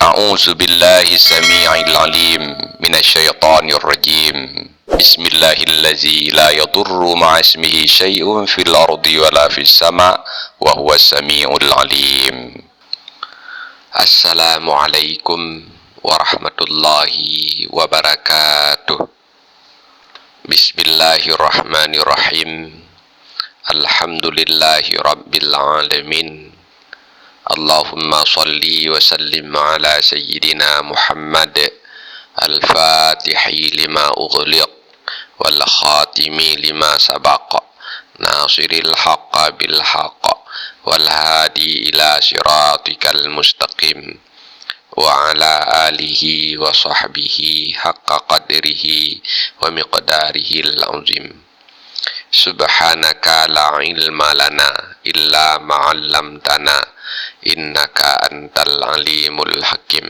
أعوذ بالله السميع العليم من الشيطان الرجيم بسم الله الذي لا يضر مع اسمه شيء في الأرض ولا في السماء وهو السميع العليم. السلام عليكم ورحمة الله وبركاته. بسم الله الرحمن الرحيم. الحمد لله رب العالمين. Allahumma salli wa sallim ala sayyidina Muhammad al-fatihi lima ughliq wal khatimi lima sabaq nasiril haqqa bil haqq wal hadi ila siratikal mustaqim wa ala alihi wa sahbihi haqqa qadrihi wa miqdarihi al-azim. Subhanaka la ilma lana illa ma'allamtana innaka antal alimul hakim.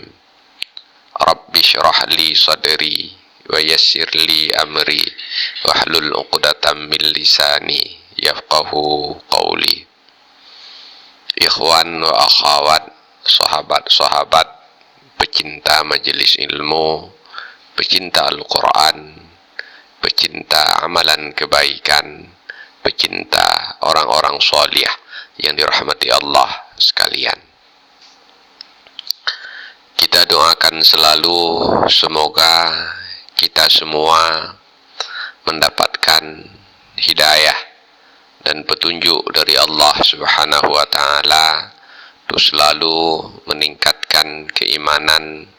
Rabbi syrah li sadri wa yassir li amri wahlul 'uqdatam min lisani yafqahu qawli. Ikhwan wa akhawat, sahabat-sahabat pecinta majelis ilmu, pecinta Al-Quran, pecinta amalan kebaikan, pecinta orang-orang salih yang dirahmati Allah sekalian. Kita doakan selalu semoga kita semua mendapatkan hidayah dan petunjuk dari Allah Subhanahu wa taala untuk selalu meningkatkan keimanan,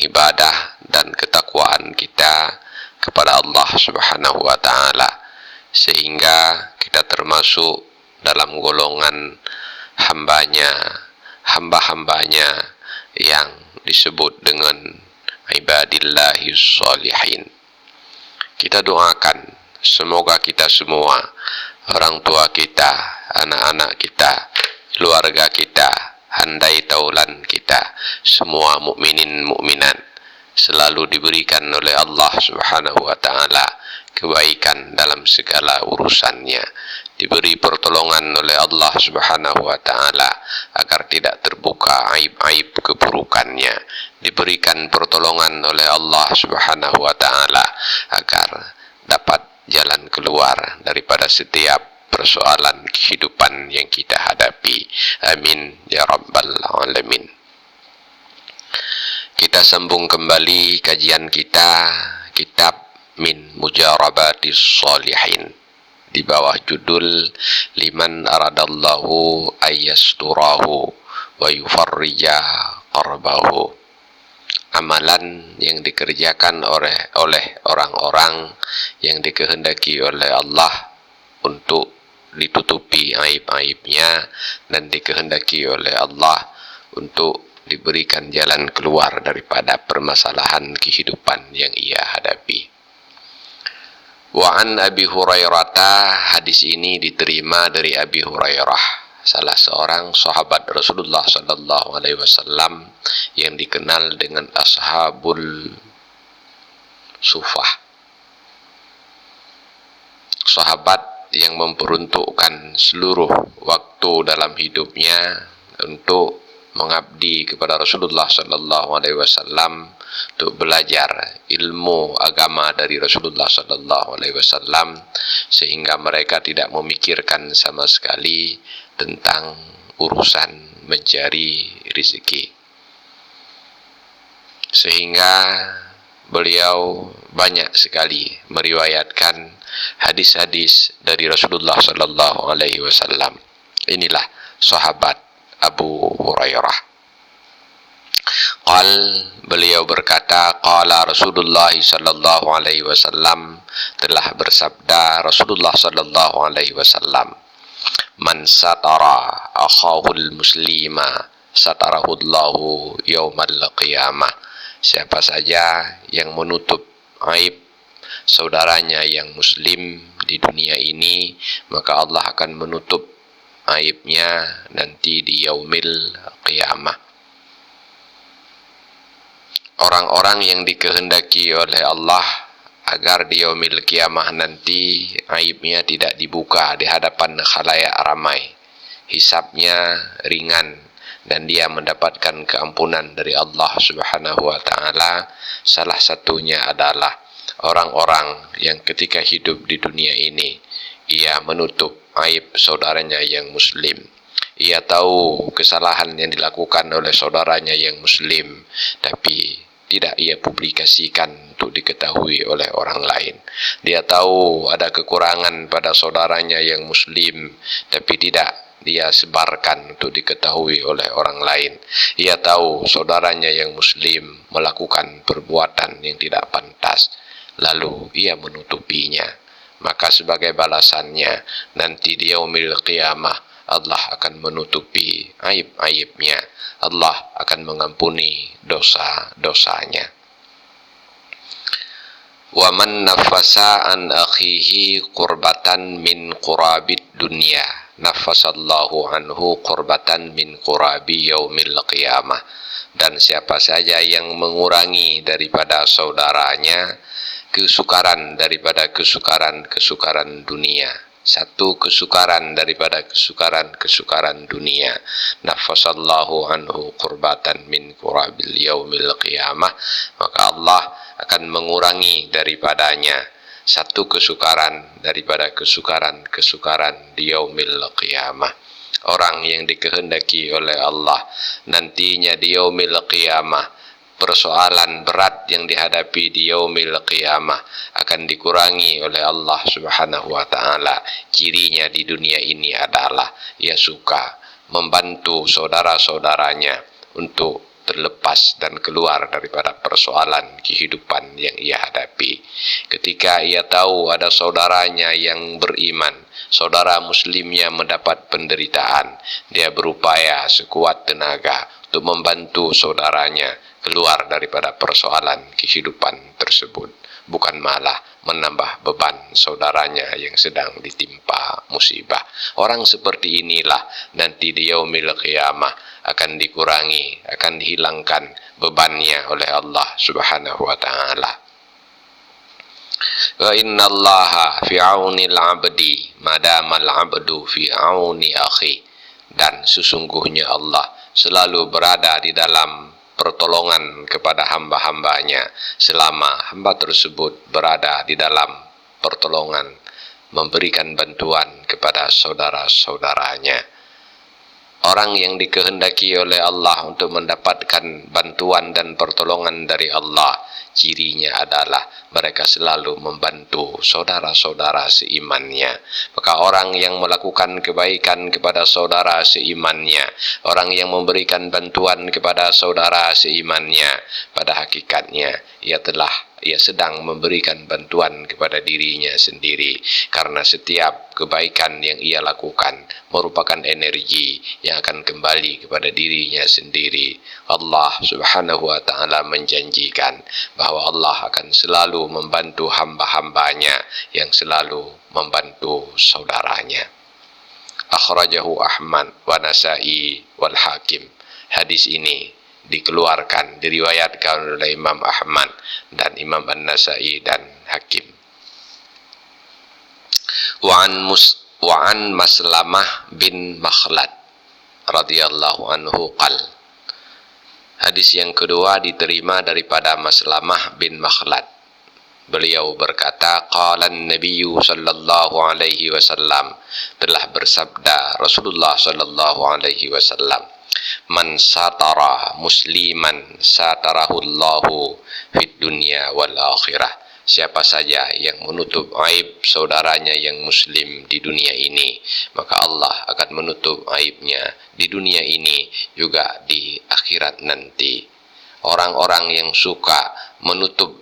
ibadah dan ketakwaan kita kepada Allah Subhanahu wa taala, sehingga kita termasuk dalam golongan hamba-hambanya yang disebut dengan ibadillahis sholihin. Kita doakan semoga kita semua, orang tua kita, anak-anak kita, keluarga kita, handai taulan kita, semua mukminin mukminat selalu diberikan oleh Allah Subhanahu wa taala kebaikan dalam segala urusannya, diberi pertolongan oleh Allah Subhanahu wa taala agar tidak terbuka aib-aib keburukannya, diberikan pertolongan oleh Allah Subhanahu wa taala agar dapat jalan keluar daripada setiap persoalan kehidupan yang kita hadapi. Amin ya rabbal alamin. Kita sambung kembali kajian kita, kitab Min Mujarabatis Sholihin, di bawah judul Liman aradallahu ayyasturahu wa yufarrija qarbahu. Amalan yang dikerjakan oleh orang-orang yang dikehendaki oleh Allah untuk ditutupi aib-aibnya dan dikehendaki oleh Allah untuk diberikan jalan keluar daripada permasalahan kehidupan yang ia hadapi. Wa an Abi Hurairah, hadis ini diterima dari Abi Hurairah, salah seorang sahabat Rasulullah sallallahu alaihi wasallam yang dikenal dengan Ashabul Sufah. Sahabat yang memperuntukkan seluruh waktu dalam hidupnya untuk mengabdi kepada Rasulullah sallallahu alaihi wasallam, untuk belajar ilmu agama dari Rasulullah sallallahu alaihi wasallam, sehingga mereka tidak memikirkan sama sekali tentang urusan mencari rezeki. Sehingga beliau banyak sekali meriwayatkan hadis-hadis dari Rasulullah sallallahu alaihi wasallam. Inilah sahabat Abu Hurairah. Beliau berkata, qala Rasulullah sallallahu alaihi wasallam, telah bersabda Rasulullah sallallahu alaihi wasallam, man satara akhahul muslima satarahullahu yaumal qiyamah. Siapa saja yang menutup aib saudaranya yang muslim di dunia ini, maka Allah akan menutup aibnya nanti di yaumil qiyamah. Orang-orang yang dikehendaki oleh Allah agar di yaumil qiyamah nanti aibnya tidak dibuka di hadapan khalayak ramai, hisabnya ringan, dan dia mendapatkan keampunan dari Allah Subhanahu wa taala. Salah satunya adalah orang-orang yang ketika hidup di dunia ini ia menutup aib saudaranya yang muslim. Ia tahu kesalahan yang dilakukan oleh saudaranya yang muslim, tapi tidak ia publikasikan untuk diketahui oleh orang lain. Dia tahu ada kekurangan pada saudaranya yang muslim, tapi tidak dia sebarkan untuk diketahui oleh orang lain. Ia tahu saudaranya yang muslim melakukan perbuatan yang tidak pantas, lalu ia menutupinya. Maka sebagai balasannya, nanti di yaumil qiyamah Allah akan menutupi aib-aibnya. Allah akan mengampuni dosa-dosanya. Wa man nafasa an akhihi qurbatan min qurabid dunya, nafasallahu anhu qurbatan min qurabi yaumil qiyamah. Dan siapa saja yang mengurangi daripada saudaranya kesukaran daripada kesukaran dunia, satu kesukaran daripada kesukaran dunia, nafasallahu anhu qurbatan min qurabil yaumil qiyamah, maka Allah akan mengurangi daripadanya satu kesukaran daripada kesukaran di yaumil qiyamah. Orang yang dikehendaki oleh Allah nantinya di yaumil qiyamah, persoalan berat yang dihadapi di yaumil qiyamah akan dikurangi oleh Allah Subhanahu wa taala. Cirinya di dunia ini adalah ia suka membantu saudara-saudaranya untuk terlepas dan keluar daripada persoalan kehidupan yang ia hadapi. Ketika ia tahu ada saudaranya yang beriman, saudara muslimnya mendapat penderitaan, dia berupaya sekuat tenaga untuk membantu saudaranya keluar daripada persoalan kehidupan tersebut, bukan malah menambah beban saudaranya yang sedang ditimpa musibah. Orang seperti inilah nanti di yaumil qiyamah akan dikurangi, akan dihilangkan bebannya oleh Allah Subhanahu wa taala. Wa innallaha fi aunil 'abdi madamal 'abdu fi auni akhi. Dan sesungguhnya Allah selalu berada di dalam pertolongan kepada hamba-hambanya selama hamba tersebut berada di dalam pertolongan, memberikan bantuan kepada saudara-saudaranya. Orang yang dikehendaki oleh Allah untuk mendapatkan bantuan dan pertolongan dari Allah, cirinya adalah mereka selalu membantu saudara-saudara seimannya. Maka orang yang melakukan kebaikan kepada saudara seimannya, orang yang memberikan bantuan kepada saudara seimannya, pada hakikatnya ia sedang memberikan bantuan kepada dirinya sendiri, karena setiap kebaikan yang ia lakukan merupakan energi yang akan kembali kepada dirinya sendiri. Allah Subhanahu wa taala menjanjikan bahwa Allah akan selalu membantu hamba-hambanya yang selalu membantu saudaranya. Akhrajahu Ahmad wa Nasa'i wal Hakim. Hadis ini dikeluarkan, diriwayatkan oleh Imam Ahmad dan Imam An-Nasa'i dan Hakim. Wa an Maslamah bin Makhlad radhiyallahu anhu qal. Hadis yang kedua diterima daripada Maslamah bin Makhlad. Beliau berkata, qala an-nabiyyu sallallahu alaihi wasallam, telah bersabda Rasulullah sallallahu alaihi wasallam, man satara musliman satarahullahu fid dunya wal akhirah. Siapa saja yang menutup aib saudaranya yang muslim di dunia ini, maka Allah akan menutup aibnya di dunia ini juga di akhirat nanti. Orang-orang yang suka menutup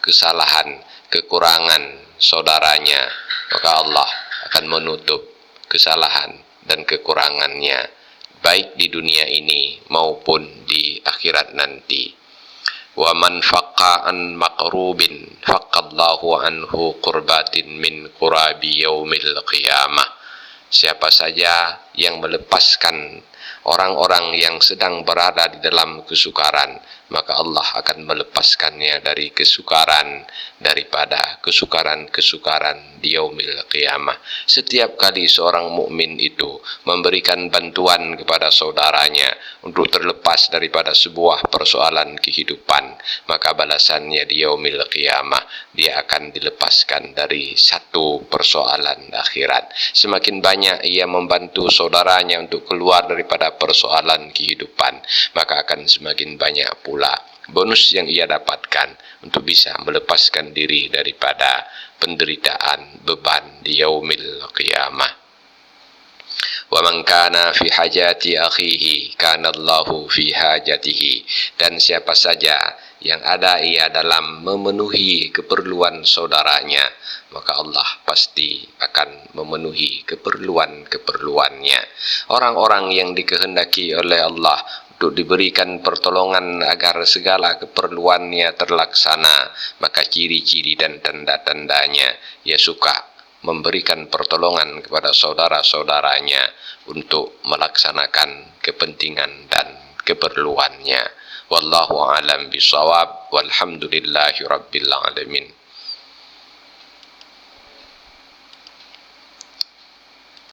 kesalahan, kekurangan saudaranya, maka Allah akan menutup kesalahan dan kekurangannya baik di dunia ini maupun di akhirat nanti. Wa man faqqa an maqrubin faqallahu anhu qurbatin min qurabi yaumil qiyamah. Siapa saja yang melepaskan orang-orang yang sedang berada di dalam kesukaran, maka Allah akan melepaskannya dari kesukaran, daripada kesukaran-kesukaran di yaumil qiyamah. Setiap kali seorang mukmin itu memberikan bantuan kepada saudaranya untuk terlepas daripada sebuah persoalan kehidupan, maka balasannya di yaumil qiyamah dia akan dilepaskan dari satu persoalan akhirat. Semakin banyak ia membantu saudaranya untuk keluar daripada persoalan kehidupan, maka akan semakin banyak pula bonus yang ia dapatkan untuk bisa melepaskan diri daripada penderitaan beban di yaumil qiyamah. Wa man kana fi hajati akhihi kana Allahu fi hajatihi. Dan siapa saja yang ada ia dalam memenuhi keperluan saudaranya, maka Allah pasti akan memenuhi keperluan-keperluannya. Orang-orang yang dikehendaki oleh Allah untuk diberikan pertolongan agar segala keperluannya terlaksana, maka ciri-ciri dan tanda-tandanya ia suka memberikan pertolongan kepada saudara-saudaranya untuk melaksanakan kepentingan dan keperluannya. Wallahu a'lam bishawab, walhamdulillahi rabbil alamin.